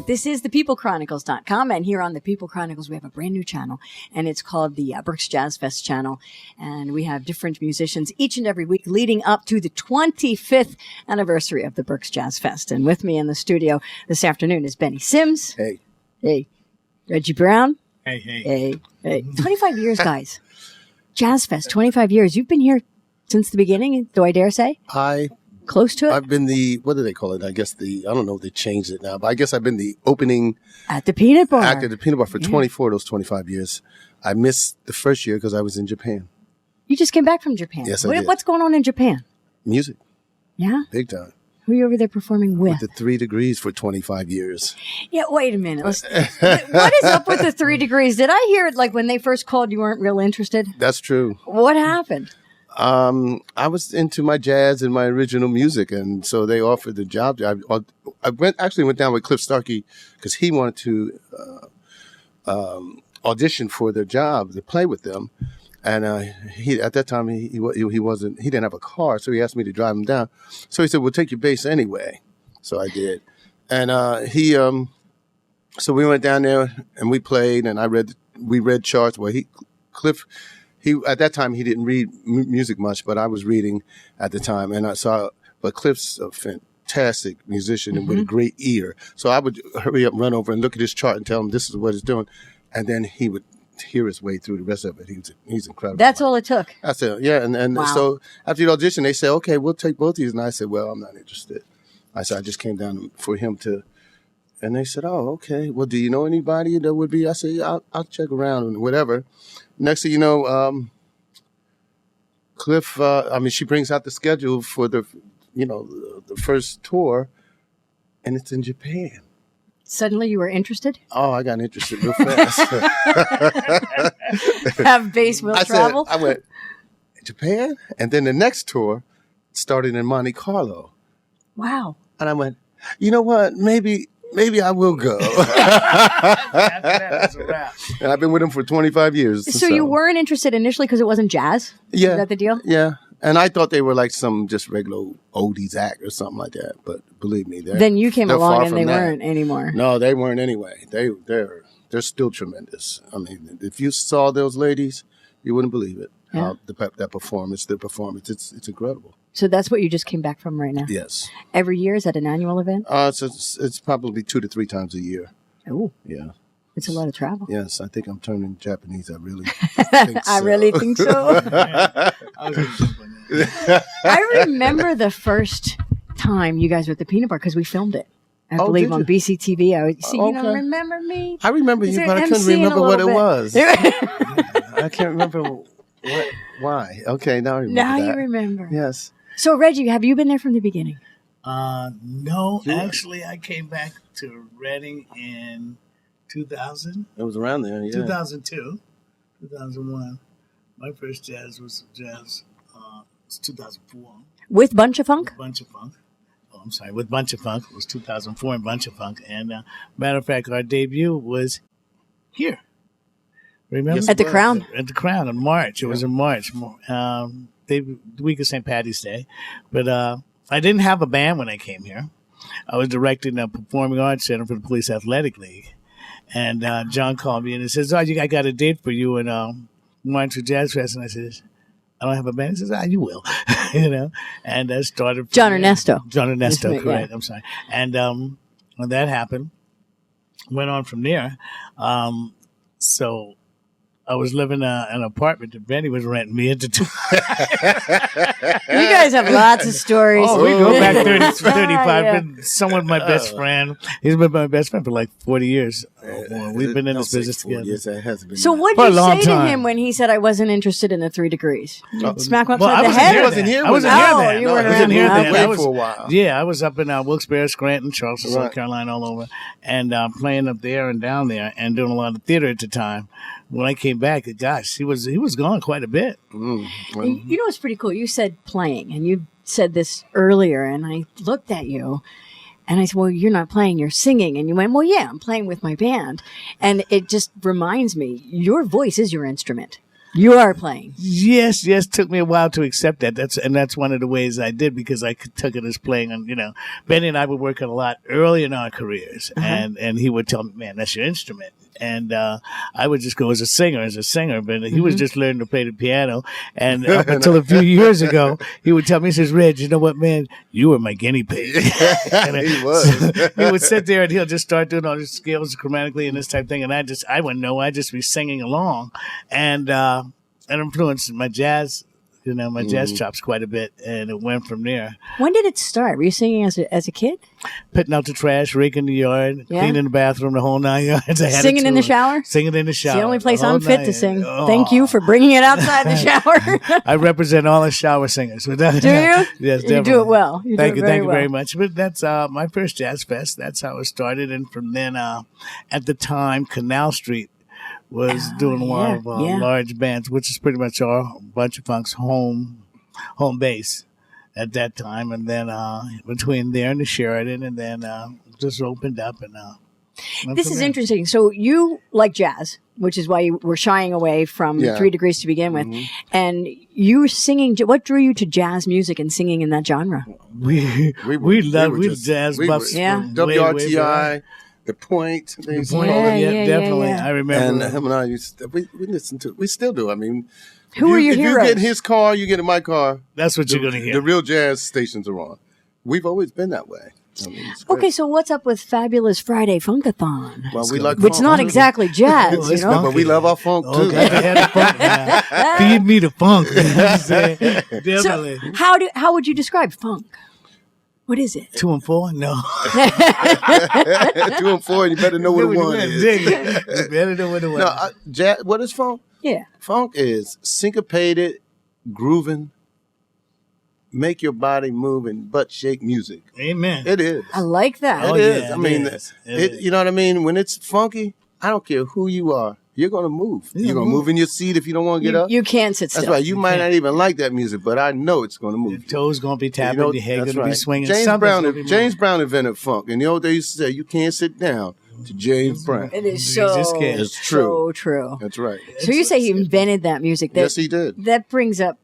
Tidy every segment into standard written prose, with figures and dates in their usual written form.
This is thepeoplechronicles.com, and here on the People Chronicles, we have a brand new channel, and it's called the Berks JazzFest channel, and we have different musicians each and every week leading up to the 25th anniversary of the Berks JazzFest. And with me in the studio this afternoon is Bennie Sims. Hey. Hey. Reggie Brown. Hey, hey. Hey. Hey. 25 years, guys. JazzFest, 25 years. You've been here since the beginning, do I dare say? Close to it? I've been what do they call it? I guess I don't know if they changed it now, but I guess I've been the opening at the Peanut Bar. Act at the Peanut Bar for 24 of those 25 years. I missed the first year because I was in Japan. You just came back from Japan. Yes, I did. What's going on in Japan? Music. Yeah? Big time. Who are you over there performing with? With the 3 Degrees for 25 years. Yeah, wait a minute. What is up with the 3 Degrees? Did I hear it like when they first called you weren't real interested? That's true. What happened? I was into my jazz and my original music, and so they offered the job. I went down with Cliff Starkey because he wanted to audition for the job to play with them, and he at that time he didn't have a car, so he asked me to drive him down. So he said, "We'll take your bass anyway." So I did, and so we went down there and we played, and we read charts. Well, Cliff. He at that time he didn't read music much, but I was reading at the time, and but Cliff's a fantastic musician and with a great ear. So I would hurry up, run over, and look at his chart and tell him this is what it's doing, and then he would hear his way through the rest of it. He's incredible. That's all it took. I said, yeah, and wow. So after the audition, they said, okay, we'll take both of these, and I said, well, I'm not interested. I said I just came down for him to. And they said, oh, okay. Well, do you know anybody that would be? I said, yeah, I'll check around and whatever. Next thing you know, Cliff, she brings out the schedule for the first tour, and it's in Japan. Suddenly you were interested? Oh, I got interested real fast. Have bass will travel? I went, Japan? And then the next tour started in Monte Carlo. Wow. And I went, you know what, maybe I will go. That's a wrap. And I've been with him for 25 years. So you weren't interested initially because it wasn't jazz? Yeah. Is that the deal? Yeah. And I thought they were like some just regular oldies act or something like that. But believe me, then you came along and they weren't anymore. No, they weren't anyway. They're still tremendous. I mean, if you saw those ladies, you wouldn't believe it. Yeah. That performance, their performance, it's incredible. So that's what you just came back from right now? Yes. Every year? Is that an annual event? It's probably 2 to 3 times a year. Oh. Yeah. It's a lot of travel. Yes, I think I'm turning Japanese. I really think so. I really think so. I remember the first time you guys were at the Peanut Bar because we filmed it. I believe on BCTV. I would see, you don't remember me? I remember you, but I couldn't remember what it was. I can't remember why. Okay, now I remember. Now you remember. Yes. So, Reggie, have you been there from the beginning? No, actually, I came back to Reading in 2000. It was around there, yeah. 2002, 2001. My first jazz was 2004. With Buncha Funk? Buncha Funk. Oh, I'm sorry, with Buncha Funk. It was 2004 in Buncha Funk. And matter of fact, our debut was here. Remember? Yes, at the Crown? At the Crown in March. It was in March. The week of St. Patty's Day. But I didn't have a band when I came here. I was directing a performing arts center for the Police Athletic League. And John called me and he says, I got a date for you in March for Jazz Fest. And I said, I don't have a band. He says, you will. And I started. John Ernesto. John Ernesto, correct. Yeah. I'm sorry. And when that happened, went on from there. So I was living in an apartment that Bennie was renting me into. You guys have lots of stories. Oh, we go back 35. Yeah. Been somewhat my best friend. He's been my best friend for like 40 years. We've been in this business together. Yes, it has been. So what did you say to him when he said I wasn't interested in the 3 Degrees? Smack him upside the head? I wasn't here. I wasn't here then. You weren't I wasn't here then. I was for a while. Yeah, I was up in Wilkes-Barre, Scranton, Charleston, South Carolina, all over, and playing up there and down there and doing a lot of theater at the time. When I came back, gosh, he was gone quite a bit. You know what's pretty cool? You said playing, and you said this earlier, and I looked at you. And I said, well, you're not playing, you're singing. And you went, well, yeah, I'm playing with my band. And it just reminds me, your voice is your instrument. You are playing. Yes. Took me a while to accept that. That's one of the ways I did, because I took it as playing. And Bennie and I were working a lot early in our careers, and he would tell me, "Man, that's your instrument." And I would just go as a singer, but he was just learning to play the piano. And up until a few years ago, he would tell me, he says, "Reg, you know what, man? You were my guinea pig." He was. He would sit there and he'll just start doing all the scales grammatically and this type of thing. And I wouldn't know. I'd just be singing along. And it influenced my jazz, my jazz chops quite a bit. And it went from there. When did it start? Were you singing as a kid? Putting out the trash, raking the yard, cleaning the bathroom, the whole 9 yards. Singing in the shower? Singing in the shower. It's the only place I'm fit to sing. Oh. Thank you for bringing it outside the shower. I represent all the shower singers. Do you? Yes, definitely. You do it well. Thank you very much. But that's my first Jazz Fest. That's how it started. And from then, at the time, Canal Street was doing a lot of large bands, which is pretty much our Buncha Funk's home base at that time. And then between there and the Sheridan, and then just opened up. And this is interesting. So you like jazz, which is why you were shying away from 3 Degrees to begin with. And you were singing. What drew you to jazz music and singing in that genre? We jazz buffs. WRTI. The Point. Definitely. Yeah. I remember. And him and I we listened to. We still do. I mean, who are your heroes? If you get in his car, you get in my car. That's what you're going to hear. The real jazz stations are on. We've always been that way. I mean, okay, so what's up with Fabulous Friday Funkathon? Well, we like which funk. not exactly jazz, but we love our funk too. Feed me the funk. Definitely. So how would you describe funk? What is it? 2 and 4? No. 2 and 4, you better know what the one is. You better know what the one is. What is funk? Yeah. Funk is syncopated, grooving, make your body move and butt shake music. Amen. It is. I like that. It is. Yeah, I mean, it you know what I mean? When it's funky, I don't care who you are. You're going to move. You're going to move in your seat if you don't want to get up. You can't sit still. That's right. You might not even like that music, but I know it's going to move. Your toes going to be tapping, your head going to be swinging. James Brown invented funk. In the old days, used to say, you can't sit down to James Brown. It is It's true. So true. That's right. So you say he invented that music. Yes, he did. That brings up,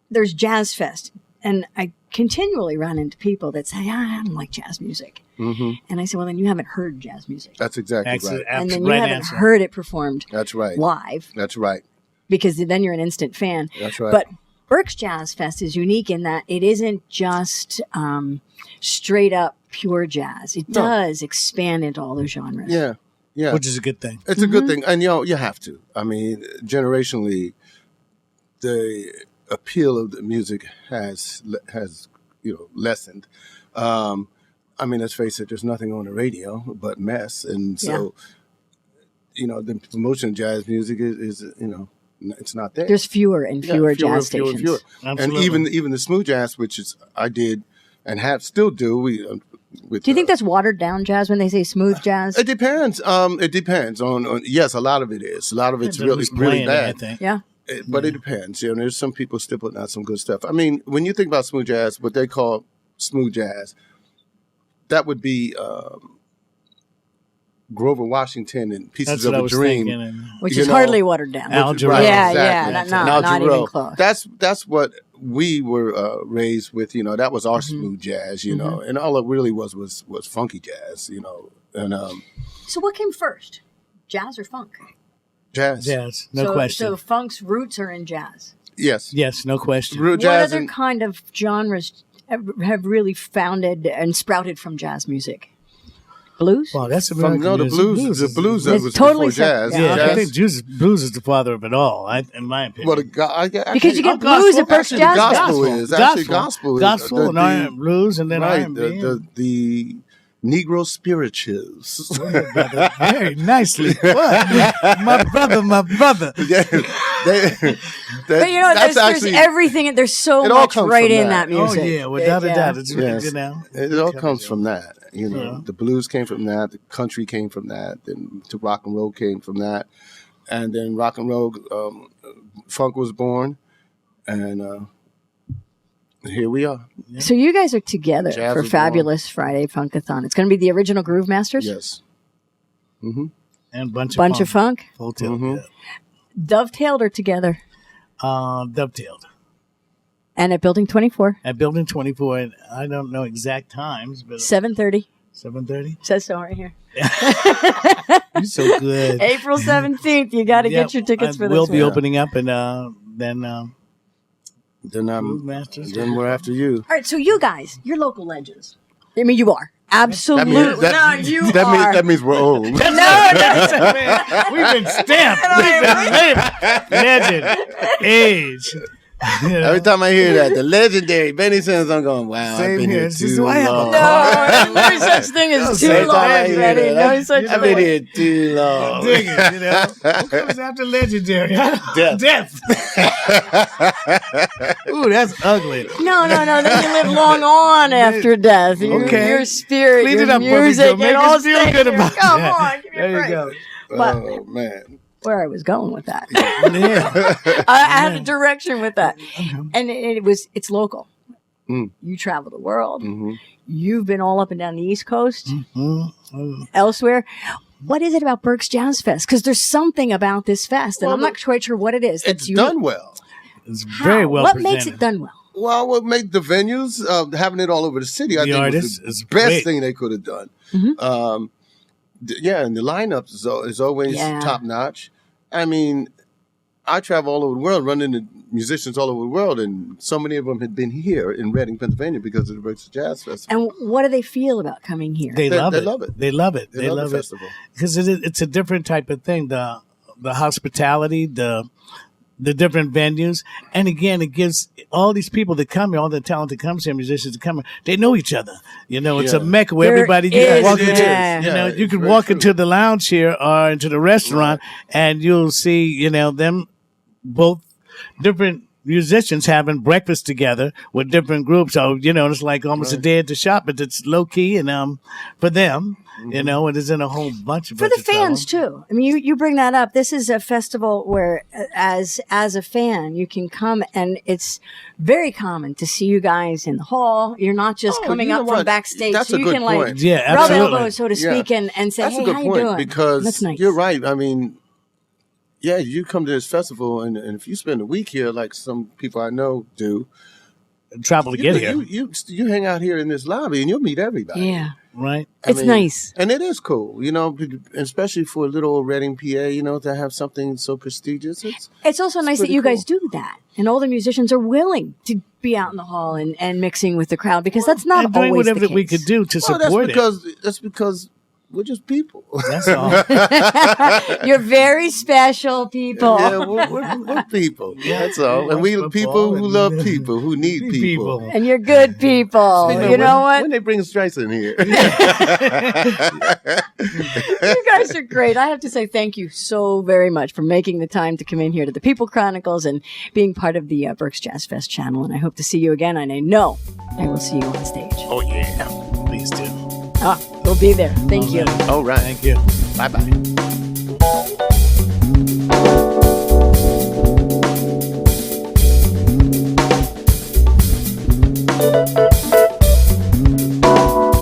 there's Jazz Fest. And I continually run into people that say, I don't like jazz music. Mm-hmm. And I say, well, then you haven't heard jazz music. That's exactly right. And then you haven't heard it performed live. That's right. Because then you're an instant fan. That's right. But Berks JazzFest is unique in that it isn't just straight up pure jazz. It does expand into all those genres. Yeah. Yeah. Which is a good thing. It's a good thing. And, you have to. I mean, generationally, the appeal of the music has lessened. I mean, let's face it, there's nothing on the radio but mess. And so, the promotion of jazz music is it's not there. There's fewer and fewer jazz stations. Fewer. And even the smooth jazz, which is I did and still do. Do you think that's watered down jazz when they say smooth jazz? It depends. It depends on yes, a lot of it is. A lot of it's really bad. Yeah. But it depends. There's some people still putting out some good stuff. I mean, when you think about smooth jazz, what they call smooth jazz, that would be Grover Washington and Pieces of a Dream, which is hardly watered down. Al Jarreau. Not even close. That's what we were raised with. That was our smooth jazz. And all it really was funky jazz. And so what came first, jazz or funk? Jazz. No question. So funk's roots are in jazz. Yes, no question. What other kind of genres have really founded and sprouted from jazz music? Blues? Wow, that's American the blues. The blues was totally before jazz. Yeah, I think blues is the father of it all, in my opinion. Well, because you get blues at Berks JazzFest. Gospel is actually gospel. Gospel and R&B, blues, and then R&B. The Negro spirituals. Very nicely put. My brother. That's there's everything. There's so much right in that music. Oh, yeah, without a doubt. It's it all comes from that. The blues came from that. The country came from that. Then the rock and roll came from that. And then rock and roll, funk was born. And Here we are. So you guys are together Jazz for is Fabulous Friday Funkathon. It's going to be the original Groovemasters? Yes. And Bunch of Funk? Full tilt. Dovetailed or together? Dovetailed. And at Building 24? At Building 24, and I don't know exact times, but 7:30. 7:30. Says so right here. You're so good. April 17th. You got to get your tickets for this We'll be one. opening up, and then Then Groovemasters. then we're after you. All right, so you guys, you're local legends. I mean, you are. Absolutely. You that are. That means we're old. We've been stamped. We've been labeled. Legend. Age. You know? Every time I hear that, the legendary Bennie Simmons, I'm going, wow, Same I've been here. here This is too why I have a long. No such thing as too Every long, time I hear Benny. that, No such I've been thing. here too long. Dig it, you know. What comes after legendary? Death. Ooh, that's ugly. No. Then you live long on after death. Okay. Your spirit, Clean your it up, music, Bubba. Make it us all feel stays good here. about Come that. on, give me a There you break. go. But Oh, man. where I was going with that, Yeah. I had a direction with that, and it's local. You travel the world. You've been all up and down the East Coast, elsewhere. What is it about Berks JazzFest? Because there's something about this fest, and I'm not quite sure what it is. It's unique. done well. It's How? very well What presented. makes it done well? Well, what made the venues, having it all over the city, I The think artists was is the best great. thing they could have done. Yeah, and the lineup is always top notch. I mean, I travel all over the world, run into musicians all over the world, and so many of them had been here in Reading, Pennsylvania, because of the Berks Jazz Festival. And what do they feel about coming here? They love it. love it. They love it. They love the festival. Because it's a different type of thing. The hospitality, the different venues, and again, it gives all these people that come here, all the talent that comes here, musicians that come here, they know each other. You know, it's a mecca where everybody you can walk into. You know, you can walk into the lounge here or into the restaurant, and you'll see, them both different musicians having breakfast together with different groups. So, it's like almost a day at the shop, but it's low key and for them, and it's in a whole bunch of For the fans too. I mean, you bring that up. This is a festival where, as a fan, you can come, and it's very common to see you guys in the hall. You're not just coming up from backstage. That's so a you good can point. rub elbows, so to Yeah. speak, and say, That's "Hey, a good how you point, doing?" because That's nice. you're right. I mean, yeah, you come to this festival, and if you spend a week here, like some people I know do, travel to get here, you hang out here in this lobby, and you'll meet everybody. Yeah, right? It's nice, and it is cool, especially for a little old Reading, PA, to have something so prestigious. It's also nice that pretty you guys cool. do that, and all the musicians are willing to be out in the hall and mixing with the crowd, because that's not And doing always whatever the that we case. could do to Well, support it. that's because we're just people. That's all. You're very special people. Yeah, we're people. That's all. And we people who love people, who need people. And you're good people. You know what? When they bring strikes in here. You guys are great. I have to say thank you so very much for making the time to come in here to the People Chronicles and being part of the Berks Jazz Fest channel. And I hope to see you again. And I know I will see you on stage. Oh yeah, please do. We'll be there. Thank you. All right. Thank you. Bye-bye.